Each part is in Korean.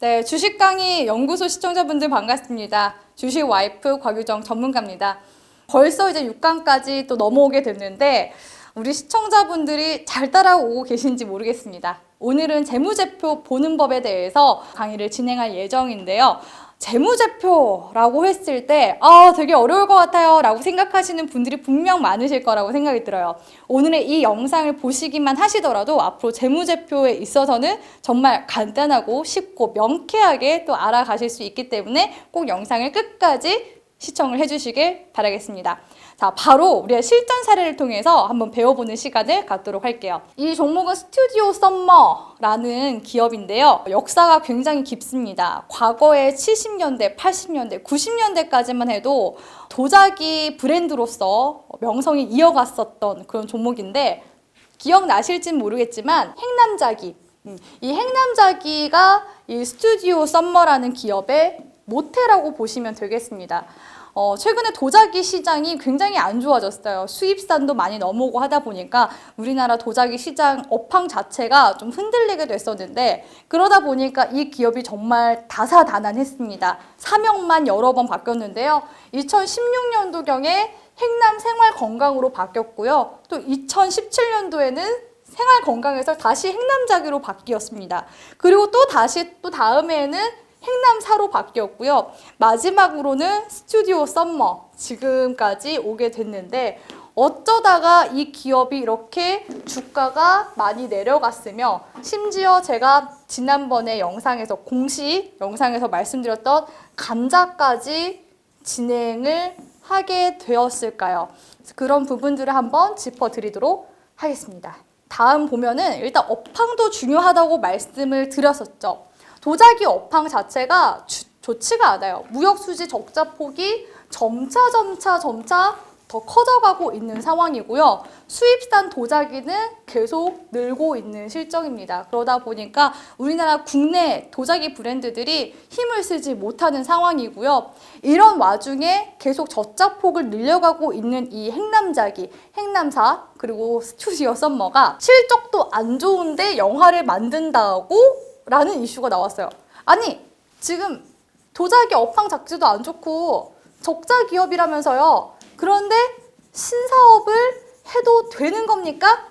네, 주식 강의 연구소 시청자분들 반갑습니다. 주식 와이프 곽유정 전문가입니다. 벌써 이제 6강까지 또 넘어오게 됐는데 우리 시청자분들이 잘 따라오고 계신지 모르겠습니다. 오늘은 재무제표 보는 법에 대해서 강의를 진행할 예정인데요. 재무제표라고 했을 때 되게 어려울 것 같아요 라고 생각하시는 분들이 분명 많으실 거라고 생각이 들어요. 오늘의 이 영상을 보시기만 하시더라도 앞으로 재무제표에 있어서는 정말 간단하고 쉽고 명쾌하게 또 알아가실 수 있기 때문에 꼭 영상을 끝까지 시청을 해주시길 바라겠습니다. 자, 바로 우리의 실전 사례를 통해서 한번 배워보는 시간을 갖도록 할게요. 이 종목은 스튜디오 썸머라는 기업인데요. 역사가 굉장히 깊습니다. 과거에 70년대, 80년대, 90년대까지만 해도 도자기 브랜드로서 명성이 이어갔었던 그런 종목인데 기억나실진 모르겠지만 행남자기, 이 행남자기가 이 스튜디오 썸머라는 기업의 모태라고 보시면 되겠습니다. 최근에 도자기 시장이 굉장히 안 좋아졌어요. 수입산도 많이 넘어오고 하다 보니까 우리나라 도자기 시장 업황 자체가 좀 흔들리게 됐었는데 그러다 보니까 이 기업이 정말 다사다난했습니다. 사명만 여러 번 바뀌었는데요. 2016년도경에 행남 생활건강으로 바뀌었고요. 또 2017년도에는 생활건강에서 다시 행남자기로 바뀌었습니다. 그리고 또 다시 또 다음에는 행남사로 바뀌었고요. 마지막으로는 스튜디오 썸머 지금까지 오게 됐는데 어쩌다가 이 기업이 이렇게 주가가 많이 내려갔으며 심지어 제가 지난번에 영상에서 공시 영상에서 말씀드렸던 감자까지 진행을 하게 되었을까요? 그런 부분들을 한번 짚어드리도록 하겠습니다. 다음 보면은 일단 업황도 중요하다고 말씀을 드렸었죠. 도자기 업황 자체가 좋지가 않아요. 무역수지 적자폭이 점차 더 커져가고 있는 상황이고요. 수입산 도자기는 계속 늘고 있는 실정입니다. 그러다 보니까 우리나라 국내 도자기 브랜드들이 힘을 쓰지 못하는 상황이고요. 이런 와중에 계속 적자폭을 늘려가고 있는 이 행남자기, 행남사 그리고 스튜디오 썸머가 실적도 안 좋은데 영화를 만든다고 라는 이슈가 나왔어요. 아니 지금 도자기 업황 자체도 안 좋고 적자 기업이라면서요. 그런데 신사업을 해도 되는 겁니까?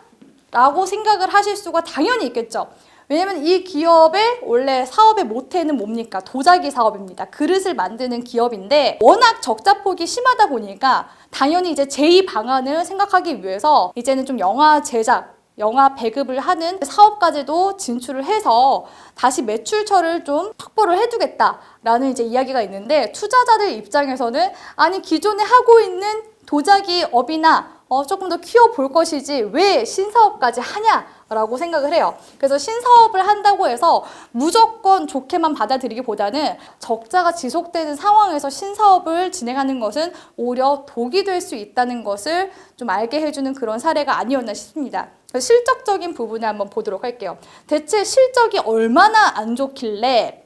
라고 생각을 하실 수가 당연히 있겠죠. 왜냐면 이 기업의 원래 사업의 모태는 뭡니까? 도자기 사업입니다. 그릇을 만드는 기업인데 워낙 적자폭이 심하다 보니까 당연히 이제 제2 방안을 생각하기 위해서 이제는 좀 영화 제작 영화 배급을 하는 사업까지도 진출을 해서 다시 매출처를 좀 확보를 해두겠다라는 이제 이야기가 있는데 투자자들 입장에서는 아니 기존에 하고 있는 도자기 업이나 조금 더 키워볼 것이지 왜 신사업까지 하냐라고 생각을 해요. 그래서 신사업을 한다고 해서 무조건 좋게만 받아들이기보다는 적자가 지속되는 상황에서 신사업을 진행하는 것은 오히려 독이 될 수 있다는 것을 좀 알게 해주는 그런 사례가 아니었나 싶습니다. 실적적인 부분을 한번 보도록 할게요. 대체 실적이 얼마나 안 좋길래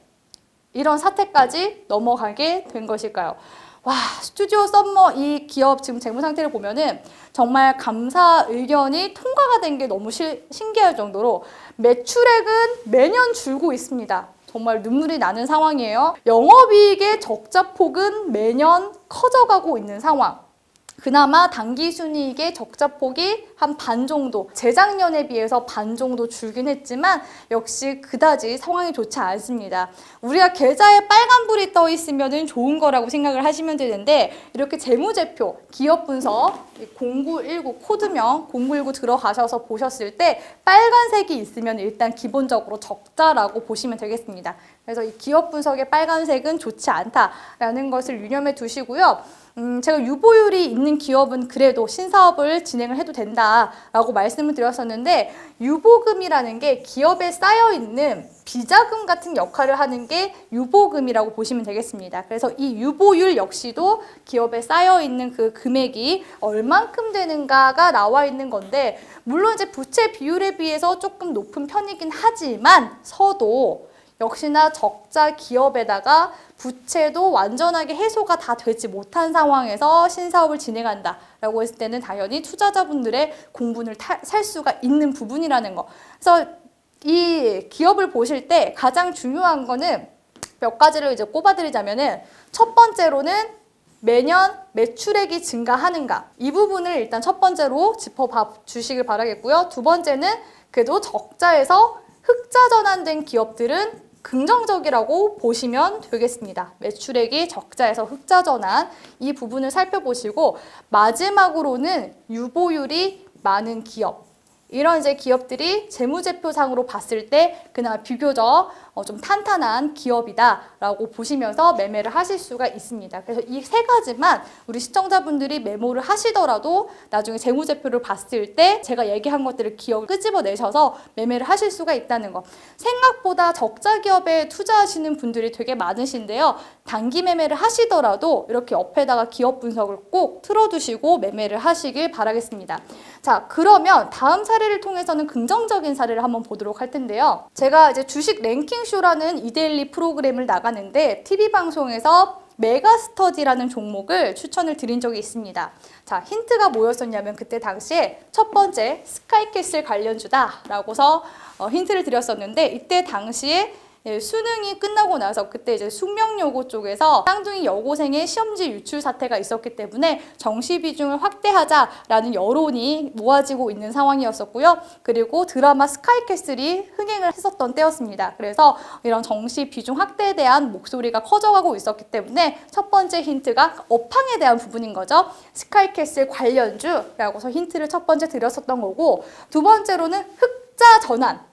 이런 사태까지 넘어가게 된 것일까요? 와, 스튜디오 썸머 이 기업 지금 재무 상태를 보면은 정말 감사 의견이 통과가 된 게 너무 신기할 정도로 매출액은 매년 줄고 있습니다. 정말 눈물이 나는 상황이에요. 영업이익의 적자폭은 매년 커져가고 있는 상황. 그나마 당기순이익의 적자폭이 한 반 정도, 재작년에 비해서 반 정도 줄긴 했지만 역시 그다지 상황이 좋지 않습니다. 우리가 계좌에 빨간불이 떠 있으면 좋은 거라고 생각을 하시면 되는데 이렇게 재무제표, 기업 분석, 0919 코드명 0919 들어가셔서 보셨을 때 빨간색이 있으면 일단 기본적으로 적자라고 보시면 되겠습니다. 그래서 이 기업 분석의 빨간색은 좋지 않다라는 것을 유념해 두시고요. 제가 유보율이 있는 기업은 그래도 신사업을 진행을 해도 된다라고 말씀을 드렸었는데 유보금이라는 게 기업에 쌓여있는 비자금 같은 역할을 하는 게 유보금이라고 보시면 되겠습니다. 그래서 이 유보율 역시도 기업에 쌓여있는 그 금액이 얼만큼 되는가가 나와 있는 건데 물론 이제 부채 비율에 비해서 조금 높은 편이긴 하지만 서도 역시나 적자 기업에다가 부채도 완전하게 해소가 다 되지 못한 상황에서 신사업을 진행한다라고 했을 때는 당연히 투자자분들의 공분을 살 수가 있는 부분이라는 거. 그래서 이 기업을 보실 때 가장 중요한 거는 몇 가지를 이제 꼽아드리자면은 첫 번째로는 매년 매출액이 증가하는가, 이 부분을 일단 첫 번째로 짚어봐 주시길 바라겠고요. 두 번째는 그래도 적자에서 흑자 전환된 기업들은 긍정적이라고 보시면 되겠습니다. 매출액이 적자에서 흑자 전환, 이 부분을 살펴보시고, 마지막으로는 유보율이 많은 기업, 이런 이제 기업들이 재무제표상으로 봤을 때 그나마 비교적 좀 탄탄한 기업이다라고 보시면서 매매를 하실 수가 있습니다. 그래서 이 세 가지만 우리 시청자분들이 메모를 하시더라도 나중에 재무제표를 봤을 때 제가 얘기한 것들을 기억을 끄집어내셔서 매매를 하실 수가 있다는 거. 생각보다 적자 기업에 투자하시는 분들이 되게 많으신데요. 단기 매매를 하시더라도 이렇게 옆에다가 기업 분석을 꼭 틀어두시고 매매를 하시길 바라겠습니다. 자, 그러면 다음 사례를 통해서는 긍정적인 사례를 한번 보도록 할 텐데요. 제가 이제 주식 랭킹쇼라는 이데일리 프로그램을 나가는데 TV 방송에서 메가스터디라는 종목을 추천을 드린 적이 있습니다. 자, 힌트가 뭐였었냐면 그때 당시에 첫 번째 스카이캐슬 관련주다라고서 힌트를 드렸었는데, 이때 당시에 수능이 끝나고 나서 그때 이제 숙명여고 쪽에서 쌍둥이 여고생의 시험지 유출 사태가 있었기 때문에 정시 비중을 확대하자라는 여론이 모아지고 있는 상황이었었고요. 그리고 드라마 스카이캐슬이 흥행을 했었던 때였습니다. 그래서 이런 정시 비중 확대에 대한 목소리가 커져가고 있었기 때문에 첫 번째 힌트가 업황에 대한 부분인 거죠. 스카이캐슬 관련주라고서 힌트를 첫 번째 드렸었던 거고, 두 번째로는 흑자 전환.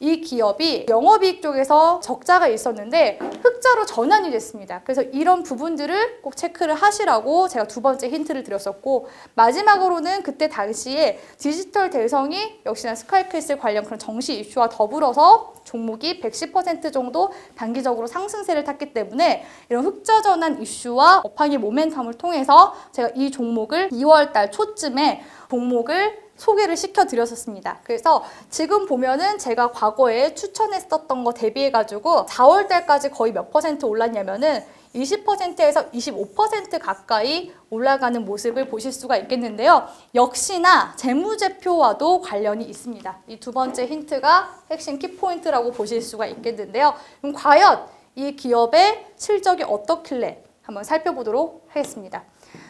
이 기업이 영업이익 쪽에서 적자가 있었는데 흑자로 전환이 됐습니다. 그래서 이런 부분들을 꼭 체크를 하시라고 제가 두 번째 힌트를 드렸었고, 마지막으로는 그때 당시에 디지털 대성이 역시나 스카이캐슬 관련 그런 정시 이슈와 더불어서 종목이 110% 정도 단기적으로 상승세를 탔기 때문에 이런 흑자 전환 이슈와 업황의 모멘텀을 통해서 제가 이 종목을 2월 달 초쯤에 종목을 소개를 시켜드렸었습니다. 그래서 지금 보면은 제가 과거에 추천했었던 거 대비해가지고 4월 달까지 거의 몇 퍼센트 올랐냐면은 20%에서 25% 가까이 올라가는 모습을 보실 수가 있겠는데요. 역시나 재무제표와도 관련이 있습니다. 이 두 번째 힌트가 핵심 키포인트라고 보실 수가 있겠는데요. 그럼 과연 이 기업의 실적이 어떻길래 한번 살펴보도록 하겠습니다.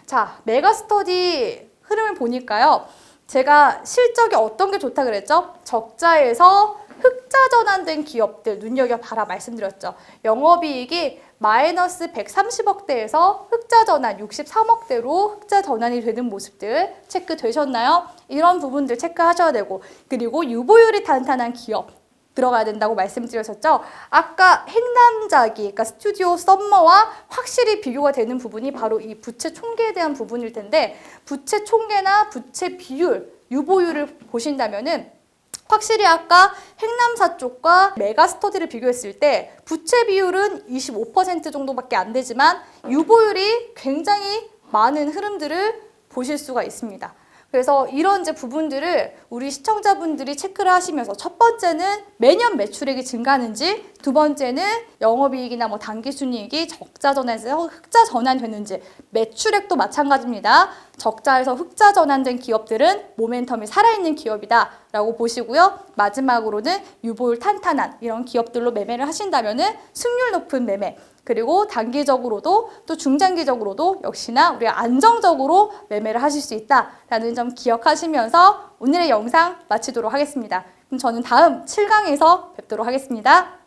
자, 메가스터디 흐름을 보니까요. 제가 실적이 어떤 게 좋다 그랬죠? 적자에서 흑자 전환된 기업들 눈여겨봐라 말씀드렸죠. 영업이익이 마이너스 130억대에서 흑자 전환 63억대로 흑자 전환이 되는 모습들 체크되셨나요? 이런 부분들 체크하셔야 되고, 그리고 유보율이 탄탄한 기업 들어가야 된다고 말씀드렸었죠. 아까 행남자기, 그러니까 스튜디오 썸머와 확실히 비교가 되는 부분이 바로 이 부채 총계에 대한 부분일 텐데, 부채 총계나 부채 비율, 유보율을 보신다면은 확실히 아까 행남사 쪽과 메가스터디를 비교했을 때 부채 비율은 25% 정도밖에 안 되지만 유보율이 굉장히 많은 흐름들을 보실 수가 있습니다. 그래서 이런 이제 부분들을 우리 시청자분들이 체크를 하시면서, 첫 번째는 매년 매출액이 증가하는지, 두 번째는 영업이익이나 뭐 당기순이익이 적자 전환에서 흑자 전환되는지, 매출액도 마찬가지입니다. 적자에서 흑자 전환된 기업들은 모멘텀이 살아있는 기업이다 라고 보시고요. 마지막으로는 유보율 탄탄한 이런 기업들로 매매를 하신다면은 승률 높은 매매, 그리고 단기적으로도 또 중장기적으로도 역시나 우리가 안정적으로 매매를 하실 수 있다라는 점 기억하시면서 오늘의 영상 마치도록 하겠습니다. 그럼 저는 다음 7강에서 뵙도록 하겠습니다.